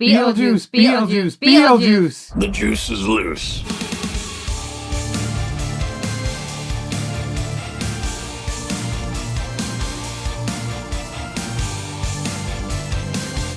Beetlejuice, Beetlejuice, Beetlejuice! The juice is loose.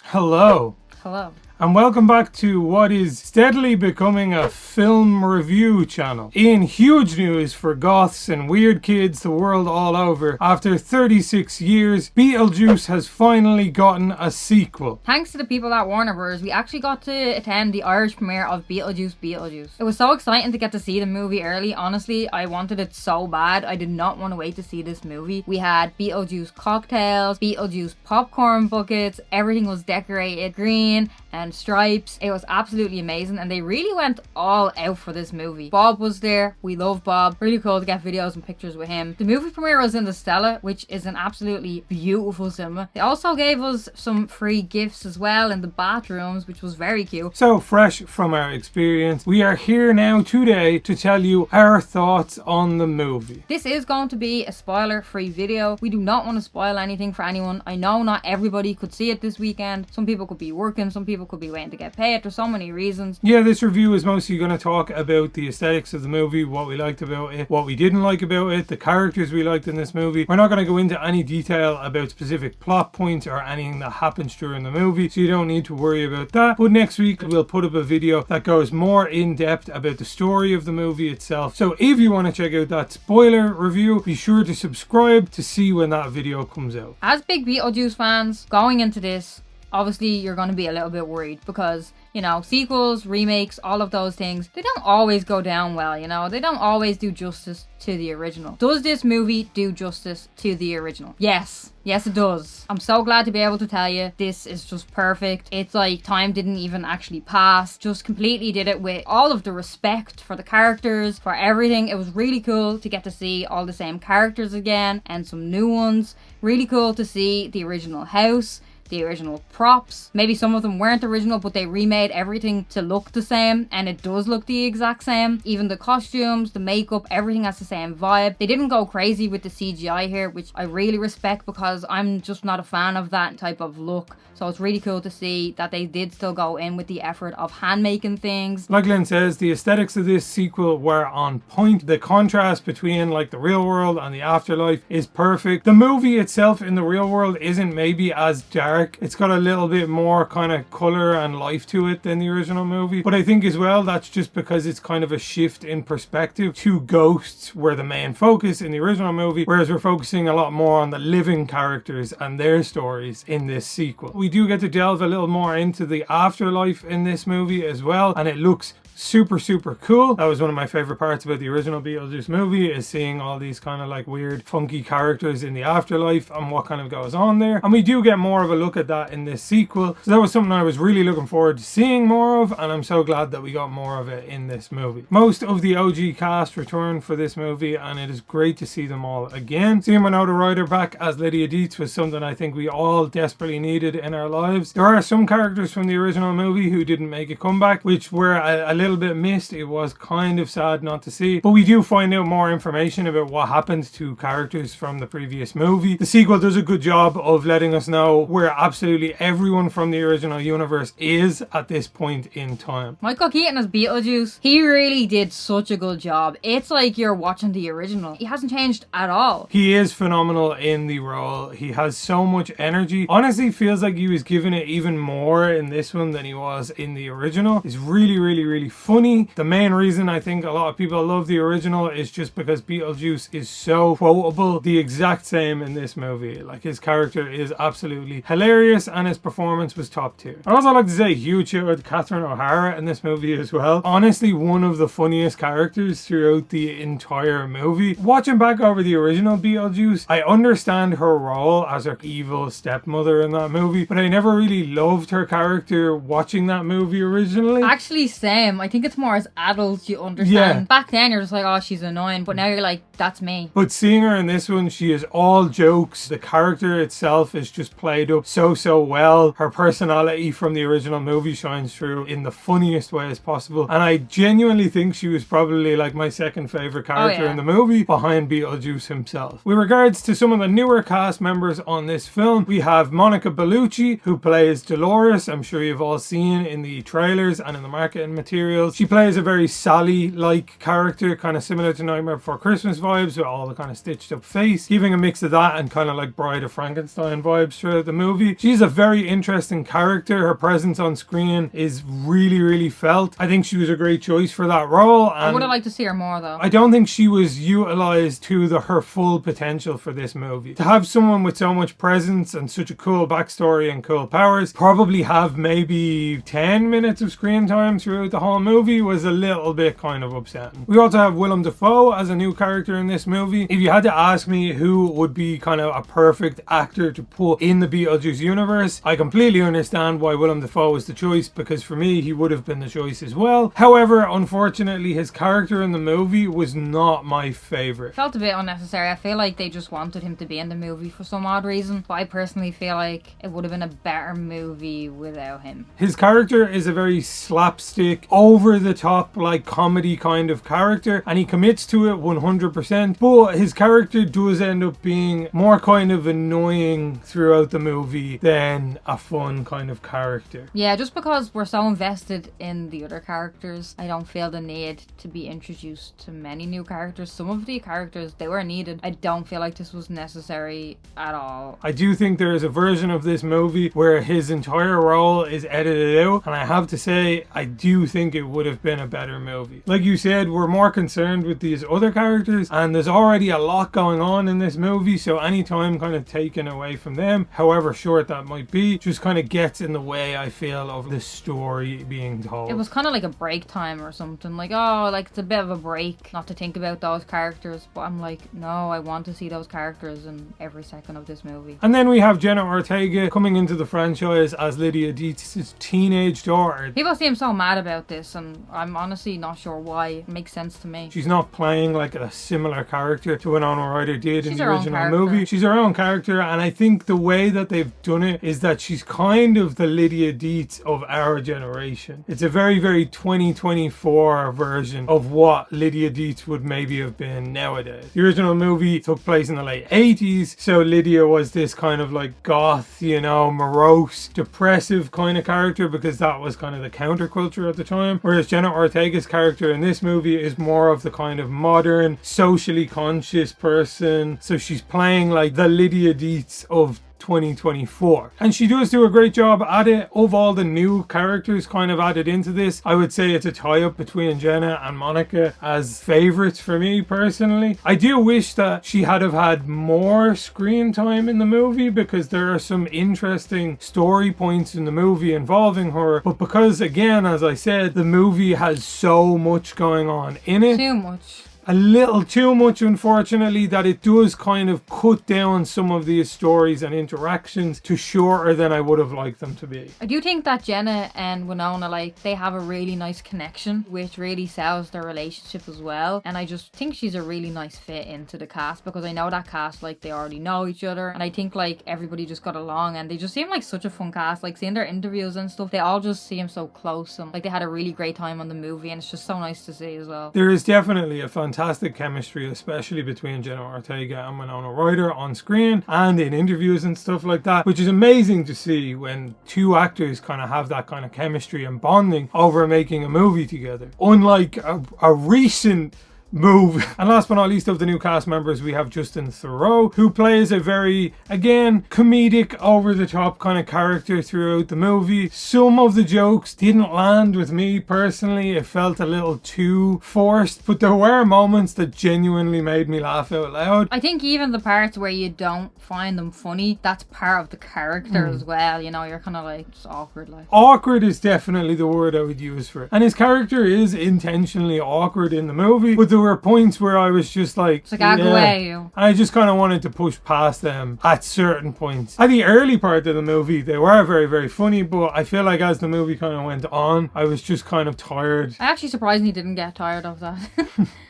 Hello, Hello. and welcome back to what is steadily becoming a film review channel. In huge news for goths and weird kids the world all over, after 36 years, Beetlejuice has finally gotten a sequel. Thanks to the people at Warner Bros., we actually got to attend the Irish premiere of Beetlejuice Beetlejuice. It was so exciting to get to see the movie early. Honestly, I wanted it so bad. I did not want to wait to see this movie. We had Beetlejuice cocktails, Beetlejuice popcorn buckets, everything was decorated green and stripes. It was absolutely amazing, and they really went all out for this movie. Bob was there. We love Bob. Really cool to get videos and pictures with him. The movie premiere was in the Stella, which is an absolutely beautiful cinema. They also gave us some free gifts as well in the bathrooms, which was very cute. So fresh from our experience, we are here now today to tell you our thoughts on the movie. This is going to be a spoiler-free video. We do not want to spoil anything for anyone. I know not everybody could see it this weekend. Some people could be working, some people could be waiting to get paid. There's so many reasons. Yeah, this review is mostly going to talk about the aesthetics of the movie, what we liked about it, what we didn't like about it, the characters we liked in this movie. We're not going to go into any detail about specific plot points or anything that happens during the movie, so you don't need to worry about that. But next week we'll put up a video that goes more in depth about the story of the movie itself. So if you want to check out that spoiler review, be sure to subscribe to see when that video comes out. As big Beetlejuice fans, going into this, obviously you're going to be a little bit worried because, you know, sequels, remakes, all of those things, they don't always go down well, you know? They don't always do justice to the original. Does this movie do justice to the original? Yes. Yes, it does. I'm so glad to be able to tell you this is just perfect. It's like time didn't even actually pass. Just completely did it with all of the respect for the characters, for everything. It was really cool to get to see all the same characters again and some new ones. Really cool to see the original house, the original props. Maybe some of them weren't original, but they remade everything to look the same, and it does look the exact same. Even the costumes, the makeup, everything has the same vibe. They didn't go crazy with the CGI here, which I really respect because I'm just not a fan of that type of look. So it's really cool to see that they did still go in with the effort of hand-making things. Like Lynn says, the aesthetics of this sequel were on point. The contrast between like the real world and the afterlife is perfect. The movie itself in the real world isn't maybe as dark. It's got a little bit more kind of color and life to it than the original movie. But I think as well, that's just because it's kind of a shift in perspective. Two ghosts were the main focus in the original movie, whereas we're focusing a lot more on the living characters and their stories in this sequel. We do get to delve a little more into the afterlife in this movie as well, and it looks super cool. That was one of my favorite parts about the original Beetlejuice movie, is seeing all these kind of like weird funky characters in the afterlife and what kind of goes on there, and we do get more of a look at that in this sequel. So that was something I was really looking forward to seeing more of, and I'm so glad that we got more of it in this movie. Most of the OG cast returned for this movie, and it is great to see them all again. Seeing Winona Ryder back as Lydia Dietz was something I think we all desperately needed in our lives. There are some characters from the original movie who didn't make a comeback, which were a little bit missed. It was kind of sad not to see, but we do find out more information about what happened to characters from the previous movie. The sequel does a good job of letting us know where absolutely everyone from the original universe is at this point in time. Michael Keaton as Beetlejuice, he really did such a good job. It's like you're watching the original. He hasn't changed at all. He is phenomenal in the role. He has so much energy. Honestly, feels like he was given it even more in this one than he was in the original. It's really funny. The main reason I think a lot of people love the original is just because Beetlejuice is so quotable. The exact same in this movie. Like, his character is absolutely hilarious and his performance was top tier. I'd also like to say a huge shout out to Catherine O'Hara in this movie as well. Honestly, one of the funniest characters throughout the entire movie. Watching back over the original Beetlejuice, I understand her role as her evil stepmother in that movie, but I never really loved her character watching that movie originally. Actually, same. I think it's more as adults you understand. Yeah. Back then you're just like, oh, she's annoying, but now you're like, that's me. But seeing her in this one, she is all jokes. The character itself is just played up so well. Her personality from the original movie shines through in the funniest way as possible, and I genuinely think she was probably like my second favorite character in the movie, behind Beetlejuice himself. With regards to some of the newer cast members on this film, we have Monica Bellucci, who plays Dolores. I'm sure you've all seen in the trailers and in the marketing materials. She plays a very Sally-like character, kind of similar to Nightmare Before Christmas vibes, with all the kind of stitched up face, giving a mix of that and kind of like Bride of Frankenstein vibes throughout the movie. She's a very interesting character. Her presence on screen is really felt. I think she was a great choice for that role. I would have liked to see her more though. I don't think she was utilized to her full potential for this movie. To have someone with so much presence and such a cool backstory and cool powers probably have maybe 10 minutes of screen time throughout the whole movie was a little bit kind of upsetting. We also have Willem Dafoe as a new character in this movie. If you had to ask me who would be kind of a perfect actor to put in the Beetlejuice universe, I completely understand why Willem Dafoe was the choice, because for me he would have been the choice as well. However, unfortunately his character in the movie was not my favorite. Felt a bit unnecessary. I feel like they just wanted him to be in the movie for some odd reason, but I personally feel like it would have been a better movie without him. His character is a very slapstick, over the top, like comedy kind of character, and he commits to it 100%, but his character does end up being more kind of annoying throughout the movie than a fun kind of character. Yeah, just because we're so invested in the other characters, I don't feel the need to be introduced to many new characters. Some of the characters, they were needed. I don't feel like this was necessary at all. I do think there is a version of this movie where his entire role is edited out, and I have to say, I do think it would have been a better movie. Like you said, we're more concerned with these other characters, and there's already a lot going on in this movie, so any time kind of taken away from them, however short that might be, just kind of gets in the way, I feel, of the story being told. It was kind of like a break time or something, like, oh, like it's a bit of a break not to think about those characters, but I'm like, no, I want to see those characters in every second of this movie. And then we have Jenna Ortega coming into the franchise as Lydia Dietz's teenage daughter. People seem so mad about this, and I'm honestly not sure why. It makes sense to me. She's not playing like a similar character to Winona Ryder did in the original movie. She's her own character, and I think the way that they've done it is that she's kind of the Lydia Dietz of our generation. It's a very 2024 version of what Lydia Dietz would maybe have been nowadays. The original movie took place in the late 80s, so Lydia was this kind of like goth, you know, morose, depressive kind of character, because that was kind of the counterculture at the time. Whereas Jenna Ortega's character in this movie is more of the kind of modern, socially conscious person. So she's playing like the Lydia Dietz of 2024, and she does do a great job at it. Of all the new characters kind of added into this, I would say it's a tie-up between Jenna and Monica as favorites for me personally. I do wish that she had have had more screen time in the movie, because there are some interesting story points in the movie involving her, but because, again, as I said, the movie has so much going on in it, too much, a little too much, unfortunately, that it does kind of cut down some of these stories and interactions to shorter than I would have liked them to be. I do think that Jenna and Winona, like, they have a really nice connection, which really sells their relationship as well. And I just think she's a really nice fit into the cast, because I know that cast, like, they already know each other, and I think, like, everybody just got along, and they just seem like such a fun cast. Like, seeing their interviews and stuff, they all just seem so close, and like they had a really great time on the movie, and it's just so nice to see as well. There is definitely a fantastic chemistry, especially between Jenna Ortega and Winona Ryder on screen and in interviews and stuff like that, which is amazing to see when two actors kind of have that kind of chemistry and bonding over making a movie together. Unlike a recent move. And last but not least of the new cast members, we have Justin Theroux, who plays a very, again, comedic, over-the-top kind of character throughout the movie. Some of the jokes didn't land with me personally. It felt a little too forced, but there were moments that genuinely made me laugh out loud. I think even the parts where you don't find them funny, that's part of the character as well, you know, you're kind of like, just awkward. Like, awkward is definitely the word I would use for it. And his character is intentionally awkward in the movie, but there were points where I was just like, it's like, I'll go away, you. I just kind of wanted to push past them at certain points. At the early part of the movie, they were very funny, but I feel like as the movie kind of went on, I was just kind of tired. I actually surprisingly didn't get tired of that.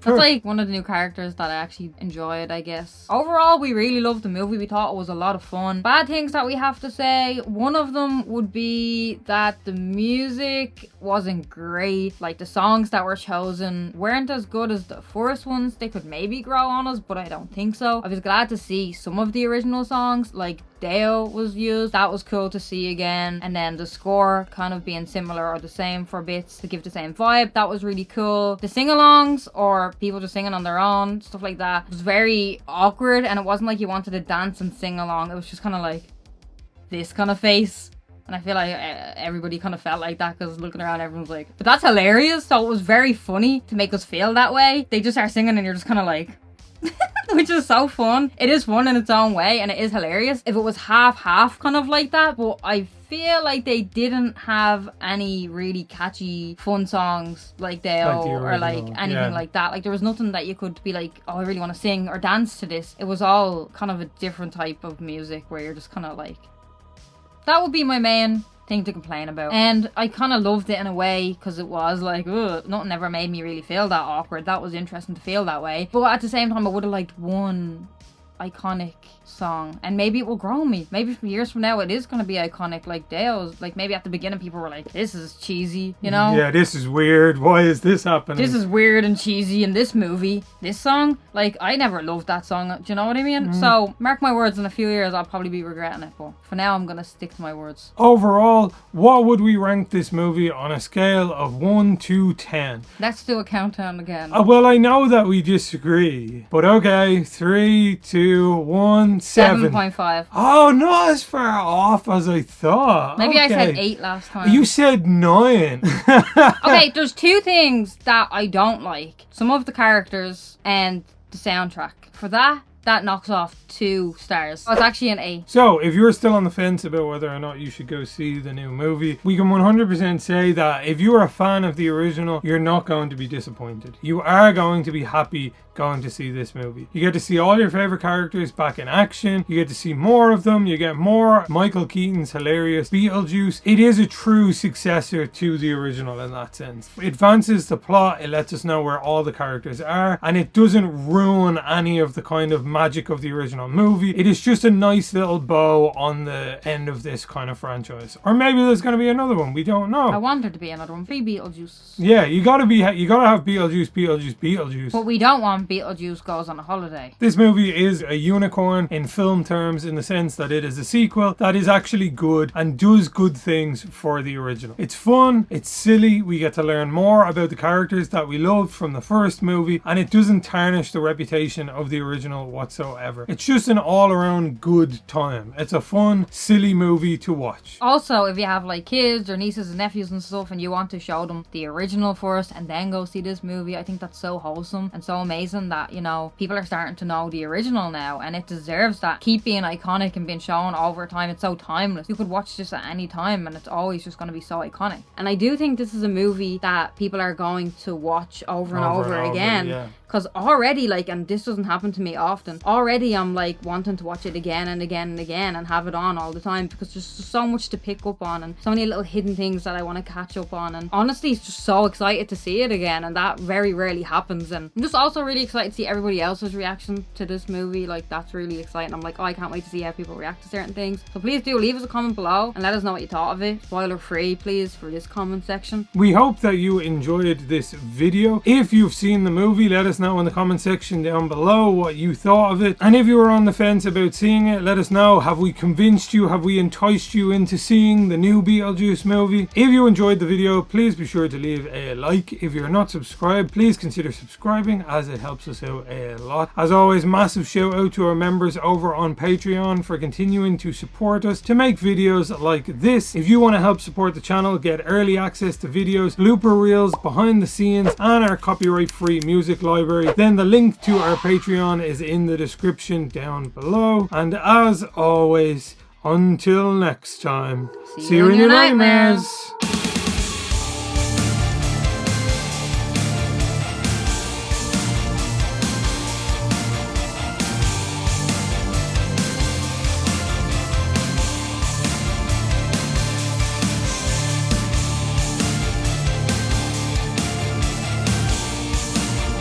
That's like one of the new characters that I actually enjoyed, I guess. Overall, we really loved the movie. We thought it was a lot of fun. Bad things that we have to say, one of them would be that the music wasn't great. Like, the songs that were chosen weren't as good as the first ones. They could maybe grow on us, but I don't think so. I was glad to see some of the original songs, like Deo was used. That was cool to see again. And then the score kind of being similar or the same for bits to give the same vibe. That was really cool. The sing-alongs or people just singing on their own, stuff like that, was very awkward, and it wasn't like you wanted to dance and sing along. It was just kind of like this kind of face. And I feel like everybody kind of felt like that because looking around, everyone's like, but that's hilarious. So it was very funny to make us feel that way. They just start singing and you're just kind of like, which is so fun. It is fun in its own way and it is hilarious. If it was half kind of like that, but I feel like they didn't have any really catchy fun songs like Deo or like anything like that. Like there was nothing that you could be like, oh, I really want to sing or dance to this. It was all kind of a different type of music where you're just kind of like, that would be my main thing to complain about. And I kind of loved it in a way because it was like, ugh, nothing ever made me really feel that awkward. That was interesting to feel that way. But at the same time, I would have liked one iconic song, and maybe it will grow on me. Maybe from years from now it is going to be iconic like Deo's. Like maybe at the beginning people were like, this is cheesy, you know? Yeah, this is weird. Why is this happening? This is weird and cheesy in this movie. This song, like I never loved that song. Do you know what I mean? So mark my words, in a few years I'll probably be regretting it, but for now I'm going to stick to my words. Overall, what would we rank this movie on a scale of 1 to 10? Let's do a countdown again. Well, I know that we disagree, but okay, 3, 2, 1, 7. 7.5. Oh, not as far off as I thought. Maybe I said Okay. 8 last time. You said 9. Okay, there's two things that I don't like. Some of the characters and the soundtrack. For that knocks off 2 stars. Oh, it's actually an 8. So, if you're still on the fence about whether or not you should go see the new movie, we can 100% say that if you're a fan of the original, you're not going to be disappointed. You are going to be happy going to see this movie. You get to see all your favorite characters back in action. You get to see more of them. You get more Michael Keaton's hilarious Beetlejuice. It is a true successor to the original in that sense. It advances the plot. It lets us know where all the characters are, and it doesn't ruin any of the kind of magic of the original movie. It is just a nice little bow on the end of this kind of franchise. Or maybe there's going to be another one. We don't know. I want there to be another one. Free Beetlejuice. Yeah, you gotta have Beetlejuice. But we don't want Beetlejuice goes on a holiday. This movie is a unicorn in film terms, in the sense that it is a sequel that is actually good and does good things for the original. It's fun, it's silly, we get to learn more about the characters that we loved from the first movie, and it doesn't tarnish the reputation of the original whatsoever. It's just an all-around good time. It's a fun, silly movie to watch. Also, if you have like kids or nieces and nephews and stuff and you want to show them the original first and then go see this movie, I think that's so wholesome and so amazing that, you know, people are starting to know the original now, and it deserves that. Keep being iconic and being shown over time. It's so timeless. You could watch this at any time and it's always just going to be so iconic. And I do think this is a movie that people are going to watch over and over again. Yeah. Because already, like, and this doesn't happen to me often, already I'm like wanting to watch it again and again and again and have it on all the time, because there's just so much to pick up on and so many little hidden things that I want to catch up on. And honestly, it's just so excited to see it again, and that very rarely happens. And I'm just also really excited to see everybody else's reaction to this movie. Like, that's really exciting. I'm like, oh, I can't wait to see how people react to certain things. So please do leave us a comment below and let us know what you thought of it. Spoiler free, please, for this comment section. We hope that you enjoyed this video. If you've seen the movie, let us know in the comment section down below what you thought of it. And if you were on the fence about seeing it, let us know. Have we convinced you? Have we enticed you into seeing the new Beetlejuice movie? If you enjoyed the video, please be sure to leave a like. If you're not subscribed, please consider subscribing, as it helps us out a lot. As always, massive shout out to our members over on Patreon for continuing to support us to make videos like this. If you want to help support the channel, get early access to videos, blooper reels, behind the scenes, and our copyright free music library, then the link to our Patreon is in the description down below. And as always, until next time, see you in your nightmares.